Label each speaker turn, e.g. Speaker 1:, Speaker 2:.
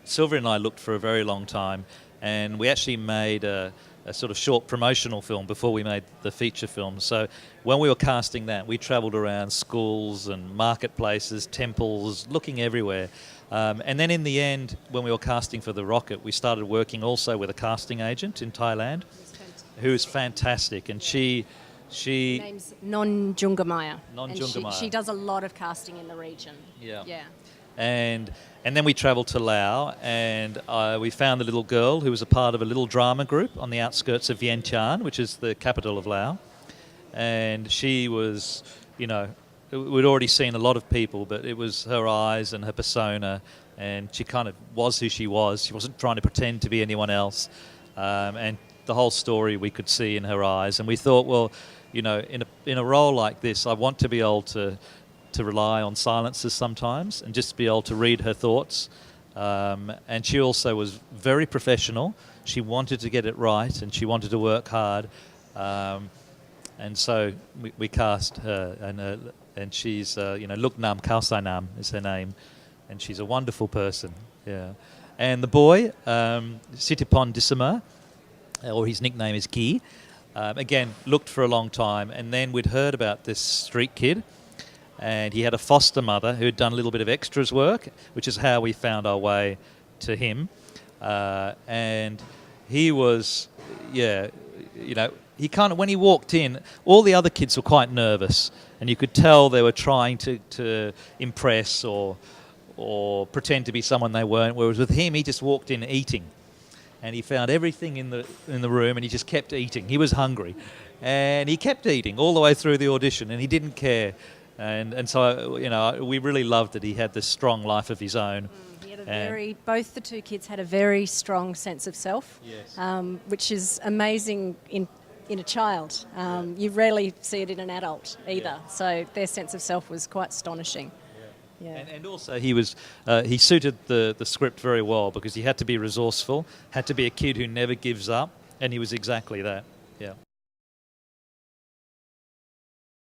Speaker 1: Sylvia and I looked for a very long time, and we actually made a sort of short promotional film before we made the feature film. So when we were casting that, we travelled around schools and marketplaces, temples, looking everywhere. And then in the end, when we were casting for The Rocket, we started working also with a casting agent in Thailand, who is fantastic. And she
Speaker 2: Her name's Non Jungamaya.
Speaker 1: Non
Speaker 2: And
Speaker 1: Jungamaya.
Speaker 2: she does a lot of casting in the region.
Speaker 1: Yeah.
Speaker 2: Yeah.
Speaker 1: And then we travelled to Laos, and we found a little girl who was a part of a little drama group on the outskirts of Vientiane, which is the capital of Laos. And she was, we'd already seen a lot of people, but it was her eyes and her persona, and she kind of was who she was. She wasn't trying to pretend to be anyone else. And the whole story we could see in her eyes. And we thought, well, in a role like this, I want to be able to rely on silences sometimes and just be able to read her thoughts. And she also was very professional. She wanted to get it right, and she wanted to work hard. And so we cast her, and she's, Luk Nam Khao Sai Nam is her name, and she's a wonderful person. Yeah. And the boy, Sitipon Disama, or his nickname is Ki, again, looked for a long time, and then we'd heard about this street kid, and he had a foster mother who had done a little bit of extras work, which is how we found our way to him. And he was, he kind of, when he walked in, all the other kids were quite nervous, and you could tell they were trying to impress or pretend to be someone they weren't, whereas with him, he just walked in eating. And he found everything in the room, and he just kept eating. He was hungry, and he kept eating all the way through the audition, and he didn't care. And so, we really loved that he had this strong life of his own.
Speaker 2: He had both the two kids had a very strong sense of self,
Speaker 1: yes.
Speaker 2: Which is amazing in a child. You rarely see it in an adult either. Yeah. So their sense of self was quite astonishing. Yeah.
Speaker 1: And also he suited the script very well, because he had to be resourceful, had to be a kid who never gives up, and he was exactly that. Yeah.